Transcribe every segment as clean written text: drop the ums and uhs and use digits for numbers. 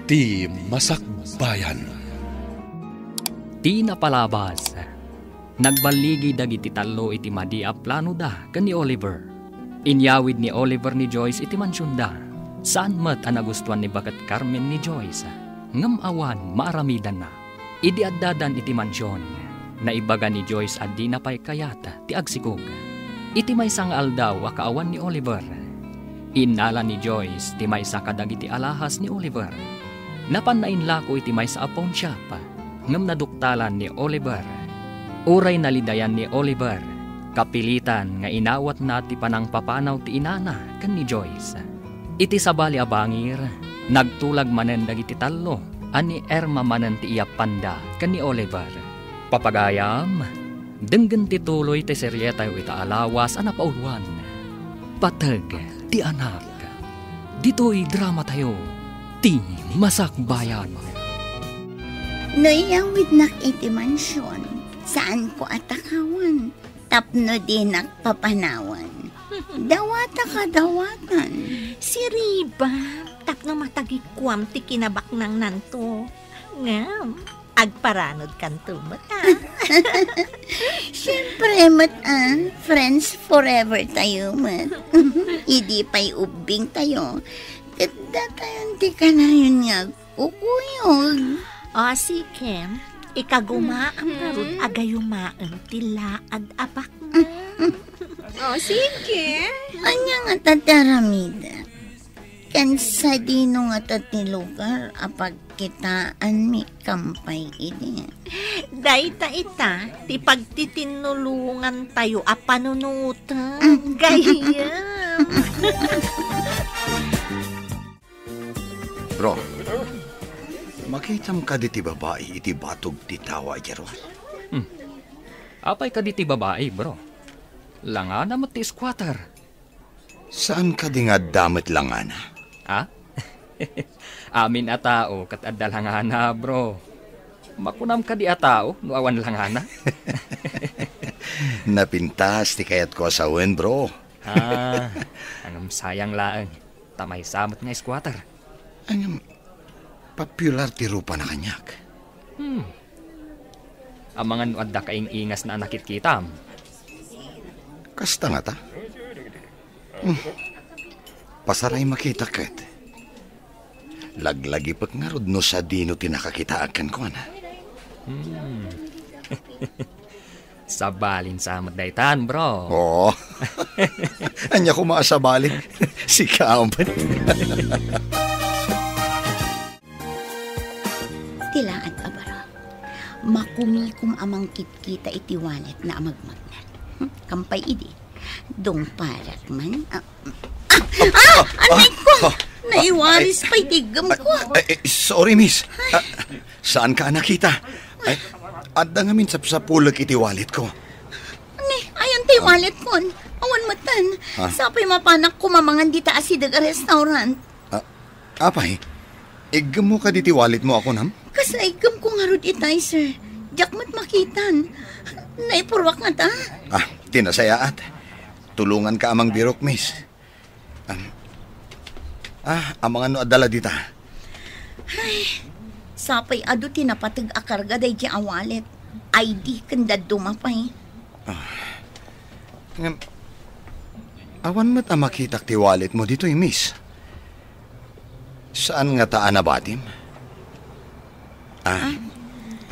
Ti Masakbayan. Ti napalabas. Nagbaligi dagiti tallo iti madi a plano da ken ni Oliver. Inyawid ni Oliver ni Joyce iti mansyon da. Saan met ang nagustuhan ni Bakat Carmen ni Joyce. Ngem awan maaramidan na. Idi addadan iti mansyon. Naibaga ni Joyce addi na pay kayata ti agsikog. Iti maysa nga aldaw a kaawan ni Oliver. Inala ni Joyce ti maysa kadagiti alahas ni Oliver. Napannainla ko iti maysa a pawn shop. Ngem naduktalan ni Oliver. Uray nalidayan ni Oliver. Kapilitan nga inawat na ti panang papanaw ti inana ken ni Joyce. Iti sabali a bangir, nagtulag manen dagiti tallo, ani Erma manen ti iyapanda ken ni Oliver. Papagayam, denggen ti tuloy ti serye tayo ita alawas a napauluan. Pateg ti anak. Dito'y drama tayo, ti Masakbayan. Noyawid nak iti mansyon, saan ko atakawan, tapno din nakpapanawan. Dawata ka dawatan. Si Riba, tapno matagikwam ti kinabak ng nanto. Ngam, agparanod kanto mata. Siyempre, friends forever tayo, mat. Idi pa'y ubing tayo. Tanda tayo, di ka na yun nga kukuyog. O, si Kem, ikagumaan karun agayumaan tilaad apak na. O, sige. Anya nga tataramida. Kansa dino nga tati lugar apag kitaan mi kampay ini. Dayta ita, ti pagtitinulungan tayo a panunutan. Gayam. Bro, makitam ka di ti babae iti batog ti tawa, Jeron. Apay ka di ti babae, bro. Langana mo ti squatter. Saan ka di nga damit langana? Ha? Amin a tao kat addal hangana, bro. Makunam ka di a tao, no awan langana. Napintas ti kayat ko asawen, bro. Angam sayang laeng. Tamay samot nga squatter. Angam, popular ti rupa na kanyak. Amangan adda kaing ingas na nakit-kitam. Kasta nga ta? Pasaray makita kat. Laglagi pat nga rod no sa dino tinakakitaakan ko na. Sabalin sa daytan, bro. Oo. Anya ko maasabalin. Si Kaampan. Tilaan abara. Makumikum amang kitkita iti wallet na amagmagnan. Kampay idi. Dong parat man. Anay ko! Naiwaris pa'y tigam ko. Sorry, miss. Saan ka nakita? Adda nga min sa pulag iti wallet ko. Ayan tayo wallet ko. Awan matan. Sapay mapanak ko mamangan di taas si daga restaurant. Apay, igam mo ka diti wallet mo ako, nam? Kasaigam ko nga rod itay, sir. Diyak mat makitan. Naipurwak nga ta. Tinasayaat. Tulungan ka amang birok, miss. Amang ano adala dita? Ay, sapay ado tinapatag akarga day di awalet. ID kanda dumapay. Awan mo't makitak ti wallet mo dito, miss. Saan nga taan na batim?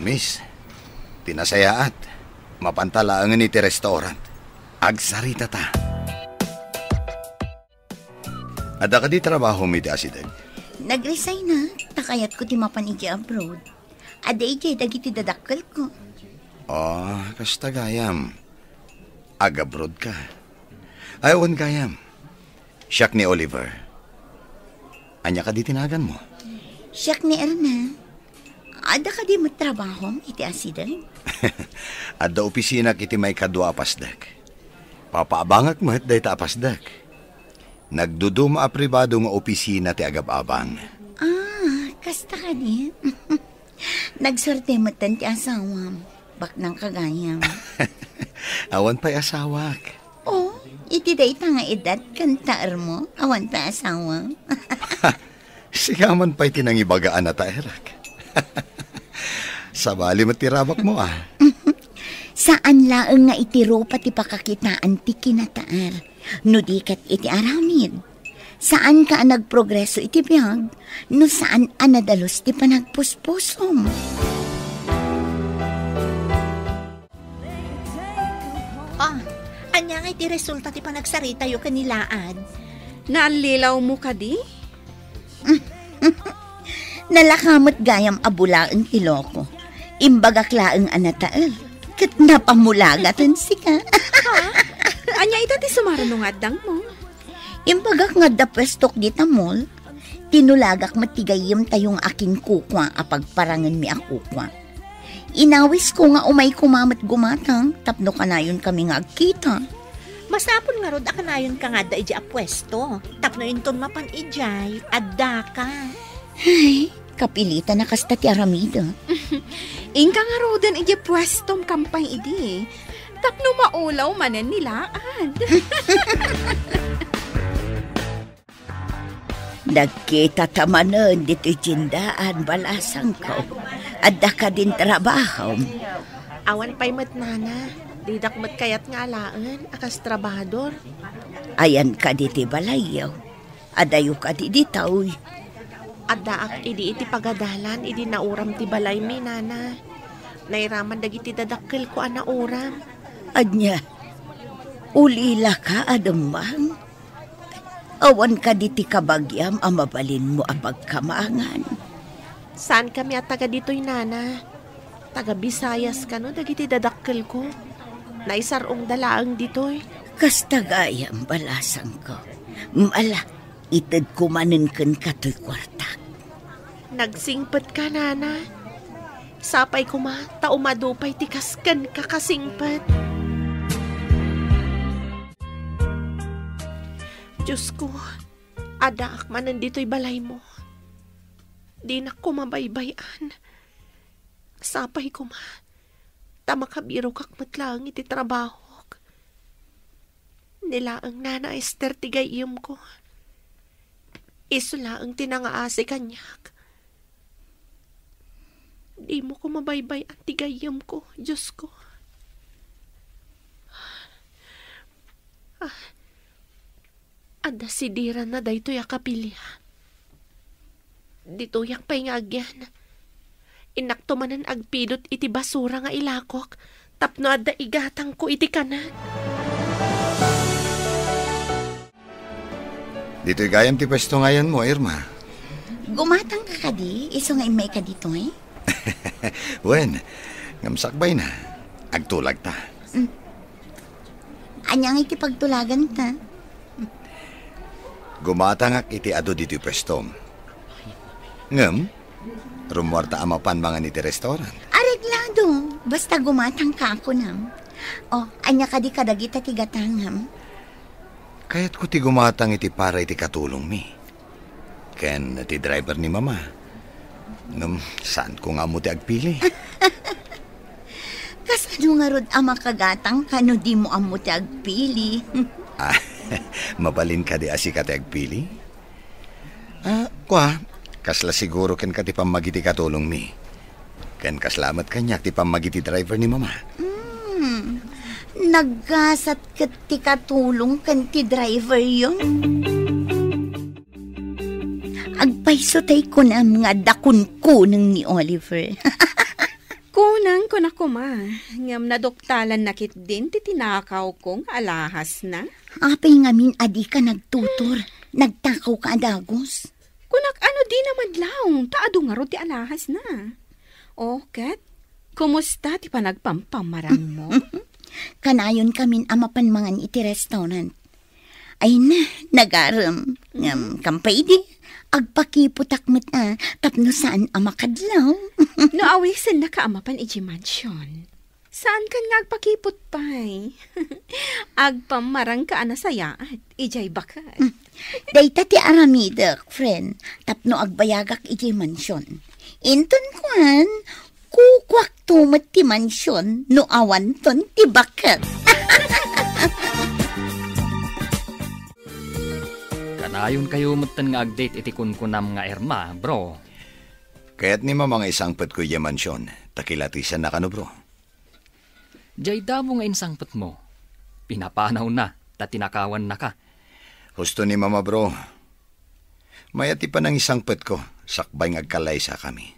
Miss, tinasayaat. Mapantalaangan iti restaurant. Agsarita ta. Ada ka di trabaho mi ti asidag? Nag-resign na. Takayat ko ti mapanigi abroad. Ada ijay dagiti dadakkel ko. Kasta gayam. Ag-abroad ka. Ayawan gayam. Siyak ni Oliver. Anya ka di tinagan mo? Siyak ni Erna. Ada ka di matrabaho iti asidag? Ada opisina kiti may kadwa apasdak. Papaabangak mo day ta apasdak. Nagduduma a pribado nga opisina ti agab-abang. Kasta ka di. Nagsorte mo tan ti asawam. Bak ng kagayam. Awan pa'y asawak. Iti day ta nga edad kantaar mo. Awan pa asawa. Sigaman pa'y tinangibagaan na taerak. Sabali matirabak mo Saan laeng nga itiro pati pakakitaan ti kinataar, no di kat iti aramid. Saan ka nagprogreso iti biyag, no saan anadalos ti panagpuspusom. Anya nga iti resulta ti panagsarita yu kanilaan. Naalilaw mo ka di? Nalakamot gayam abulaang kiloko. Imbagak laeng anataal. Kat napamulagatan sika. Anya ita ti sumaranungadang mo? Imbagak nga da pwestok di tamol. Tinulagak matigayim tayong aking kukwa apag parangan mi akukwa. Inawis ko nga umay kumamat gumatang tapno kanayon kami nga agkita. Masapon nga rod akanayon ka nga da iji apwesto. Tapno inton mapan ijay, adda ka. Ay, kapilita na kasta ti aramida. Ingka nga rodan iji pwestom kampay idi. Tapno maulaw manen nilaan. Nagkita tamanan dito jindaan balasang ko. Adda ka din trabaho. Awan pa'y matnana. Didak mat kayat nga alaan, akas trabador. Ayan ka diti balayaw. Adayo ka di ditaw. Addaak idi iti pagadalan, idi nauram ti balay mi, nana. Nairaman dagiti dadakkel ko ana uram. Anya, ulila ka adamang. Awan ka diti kabagyam amabalin mo apagkamangan. Saan kami at taga dito'y nana? Taga Bisayas ka no, dagiti dadakkel ko. Naisarong dalaang dito'y. Kastagayam balasang ko. Mala, itad kumanin kan kato'y kwarta. Nagsingpet ka, nana. Sapay ko ma, taumadupay tikaskan ka kasingpet. Diyos ko, adaak man nandito'y balay mo. Di na ko mabaybayan. Sapay ko ma, tamakabiro kak matlang iti trabaho. Nila ang nana Esther tigayim ko. Isula ang tinangaasi kanyak. Di mo ko mabaybay ang tigayim ko, Diyos ko. Ada sidiran na daytoy akapilya. Ditoyak pa'y nga agyan. Inaktumanan agpidot iti basura nga ilakok. Tapno ada igatang ko iti kanan. Dito'y gayam ti pwesto ngayon mo, Irma. Gumatang ka kadi, iso nga imay ka dito eh. Wen, ngamsakbay na. Agtulag ta. Anyang iti pagtulagan ta. Gumatangak iti ado dito'y pwestom. Ngam, rumwarta amapan mga niti restaurant. Areglado, basta gumatang ka ako nam. O, anya ka di kadagita tigatangam. Kaya't ko ti gumatang iti para iti katulong mi. Ken ti driver ni mama. Ngam, saan ko nga mo ti agpili? Kasano nga rod ama kagatang kano di mo amo ti agpili. Mabalin ka di asi ka ti agpili? Kasla siguro ken ka ti pamagiti katulong mi. Ken kaslamat kanyak ti pamagiti driver ni mama. Naggasat kat ti katulong kan ti driver yun. Agpaysotay ko na mga dakun-kunang ni Oliver. Kunang ko na kuma. Ngam nadoktalan nakit din ti tinakaw kong alahas na. Apay ngamin adi ka nagtutor. Nagtakaw ka adagos. Kunak ano di naman laong taado nga ro ti alahas na. O, Kat, kumusta ti panagpampamarang mo? Kanayon kamin amapan mangan iti restaurant. Ay na, nagaram. Kampay di, agpakiputak mo't tapno saan amakadlaw. No awisan na kaamapan iti mansion. Saan kan nga agpakipot pa'y? Agpamarang ka anasayaat, ijay bakat. Dayta ti aramida, friend, tapno agbayagak iti mansion. Inton kuan, kukwak tumat ti mansyon, no awan ton ti bakat. Nayon kayo mutan nga agdate iti kunkunam nga Irma, bro. Kaya't ni mga isangpet ko iya mansyon, takilatisan na kano bro. Jay damo nga insangpet mo. Pinapanaw na, tatinakawan na ka. Husto ni mama bro. Mayati pa ng isangpet ko, sakbay ngagkalay sa kami.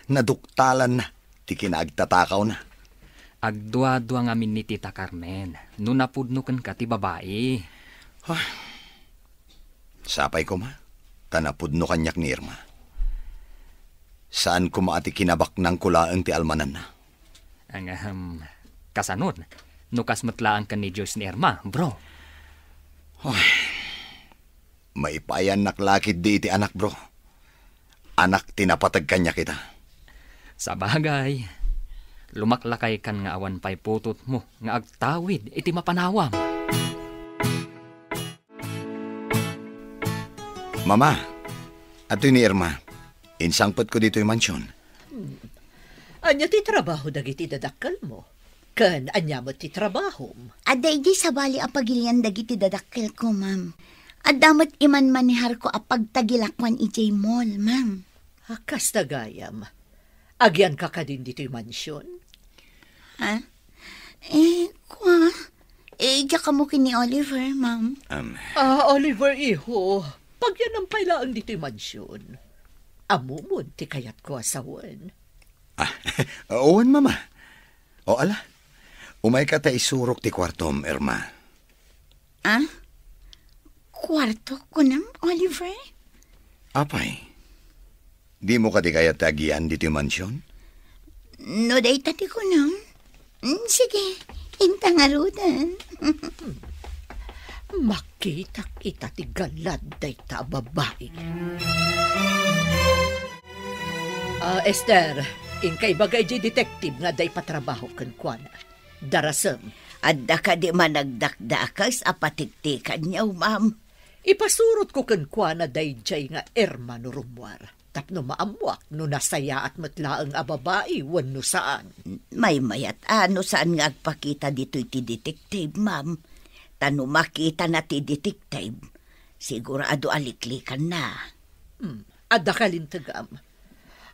Naduktalan na, ti kinaagtatakaw na. Agdwa-dwa nga min ni Tita Carmen, no napudnukan ka ti babae. Sapay ko ma, tanapudno kanyak ni Irma. Saan ko maati kinabak ng kulaan ti almanan na? Ang kasanod, no kasmatlaan ka ni Joyce ni Irma, bro. Maipayan naklakid di iti anak bro. Anak tinapatag kanya kita. Sa bagay, lumaklakay kan nga awan pa'y putot mo, nga agtawid, iti mapanawam. Mama, ato ni Irma, insangpet ko dito yung mansyon. Anya ti trabaho dagiti dadakkel mo? Ken anya mo ti trabaho? Aday di sabali apagilian dagiti dadakkel ko, ma'am. Adamot iman manihar ko apagtagilakwan ijay mall, ma'am. Akas tagayam. Agyan ka ka din dito yung mansyon? Ha? Diya ka mo kini Oliver, ma'am. Oliver, iho. Pag yan ang pailaan dito yung mansyon. Amumon, ti kayat ko asawan. Owan, mama. O ala, umay ka ta isurok ti kwartom, Irma. Kwarto ko nam, Oliver? Apay, di mo ka di kaya tagian dito yung mansyon? No, day tati ko nam. Sige, intangarudan. Makita kita ti galad day ta babae. Esther, inkay bagay di detective nga day patrabaho kan kuana. Darasem. Adda ka di managdakdakas apatiktikan niyaw, ma'am. Ipasurot ko kan kuana day jay nga Irma no rumwar. Tapno maamuak no nasaya at matlaang ababae wano saan. May mayat ano saan nga agpakita dito iti detective, ma'am. Tano makita na ti detective, sigurado aliklikan na. Adda kalintagam.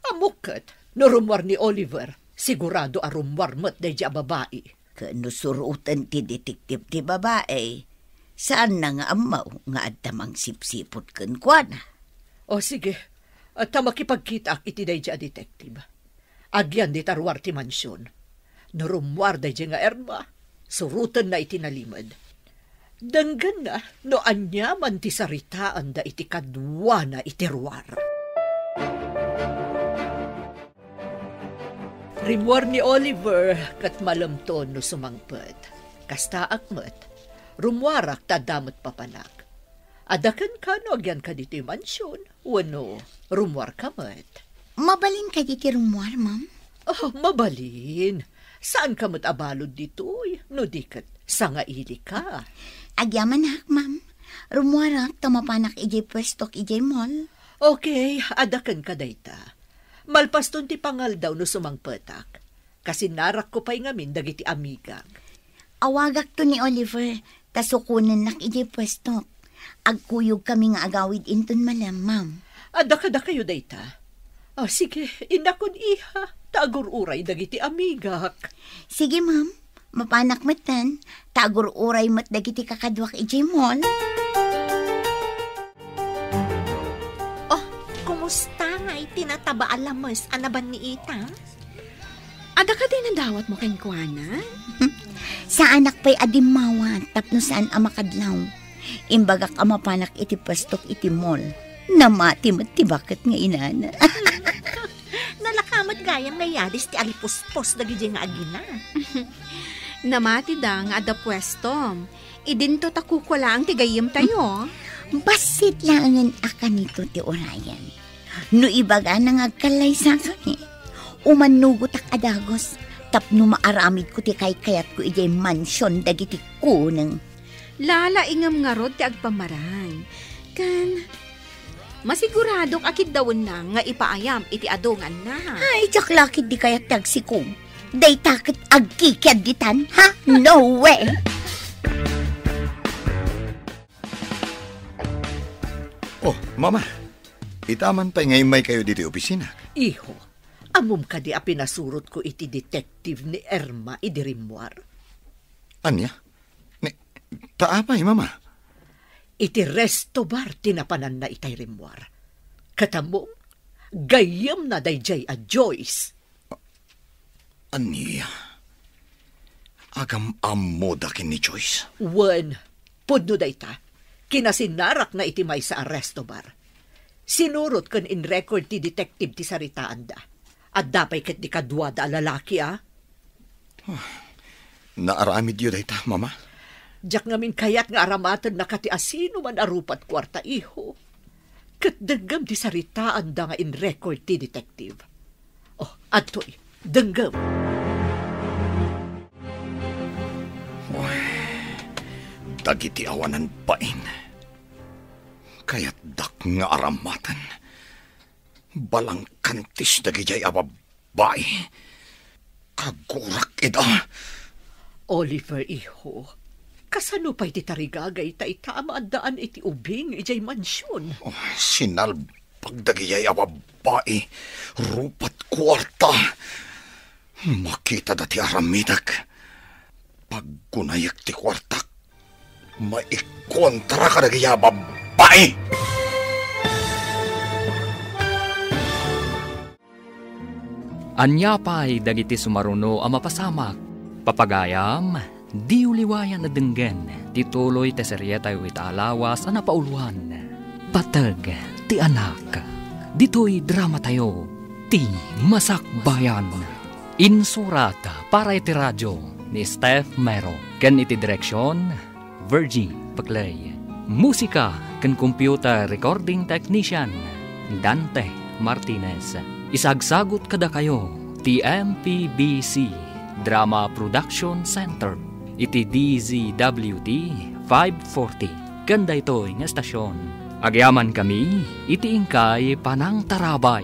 Amukat, no rumwar ni Oliver, sigurado a rumwar mo't day ja babae. Kano surutan ti detective ti babae, saan na nga amaw nga adamang sipsipot kan kuana? O sige, at makipagkita iti day ja detective. Agyan di tarwar ti mansyon. No rumwar day ja nga Irma, surutan na itinalimad. Danggan na, no anyaman ti saritaan da iti kadwa na itirwar. Rimwar ni Oliver, kat malamton no sumangpet. Kasta akmet, rumwarak tadamot papanak. Adakan ka no agyan ka dito yung mansyon, wano, rumwar ka met. Mabalin ka dito rumwar, ma'am? Mabalin. Saan ka met abalod dito, no dikat, sangaili ka. Agyaman hak, ma'am. Rumwarak, tamapanak ijay pwestok ijay mall. Okay, adakan ka dayta. Malpaston ti pangal daw no sumangpetak. Kasi narak ko pa'y ngamin dagiti amigag. Awagak to ni Oliver, tasukunan nak ijay pwestok. Agkuyog kami nga agawid inton malam, ma'am. Adakada kayo dayta. Sige, inakon iha. Tagur-uray dagiti amigak. Sige, ma'am. Mapanak matan. Tagur-uray mat dagiti kakadwak ijay mall. Kumusta nga itinataba alamos anaban ni Ita? Ada ka din ang dawat mo kayong kuana? Sa anak pa'y adimawa, tapno saan amakadlaw. Imbagak amapanak iti pastok iti mall. Namati ti bakit nga inana. Nalakamat gayam nga yadis ti alipuspos dagiti nga agina. Namati da nga ada pwestom. Idinto takukula ang tigayim tayo. Basit langan akan ito ti orayan. No ibaga nang agkalay sa kami. Umanugot ak adagos. Tapno maaramid ko ti kayat ko ijay mansyon dagiti kuneng. Lala ingam nga rod ti agpamarang. Kan, masiguradok akid dawon na nga ipaayam iti adungan na. Ay, jaklakid di kaya tagsikong. Day takit agkikad ditan, ha? No way! Mama, itaman pa ngayon may kayo dito opisina. Iho, amom ka di a pinasurot ko iti detective ni Erma idirimwar. Anya? Taapay, Mama? Iti resto bar tinapanan na itay rimwar. Katamom, gayam na dayjay a Joyce. Anya? Agam amoda kin ni Joyce. Wen, pudno dayta, kinasinarak na iti may sa resto bar. Sinurot kan in record ti detective ti saritaan da. At dapay ket di kadwa da lalaki, Naaramid yun dayta, Mama? Diyak ngamin kayat nga aramatan na kati asino man arupat kwarta, iho. Kat denggam ti saritaan da nga in record ti detective. Oh, atoy, denggam. Dagiti awanan pain. Kaya't dak nga aramatan. Balang kantis dagijay ababay. Kagurak ida. Oliver, iho, kasano pa'y titarigagay ta itama daan iti ubing ijay mansyon? Sinalpag dagijay ababay. Rupat kwarta. Makita dati aramidak. Paggunayak ti kwartak. Maikontra ka dagijay ababay. Anya pa'y dagiti sumaruno ang mapasamak. Papagayam, di uliwayan na denggen, tituloy te serye tayo italawas ang napauluan. Patag, ti anak, dito'y drama tayo, ti Masakbayan. Insurata para iti radyo ni Steph Mero, ken iti direksyon, Virgie Paclay. Musika ken computer recording technician, Dante Martinez. Isagsagot kada kayo, ti MPBC Drama Production Center, iti DZWT 540. Ganda ito nga estasyon. Agyaman kami, iti ingkay panang tarabay.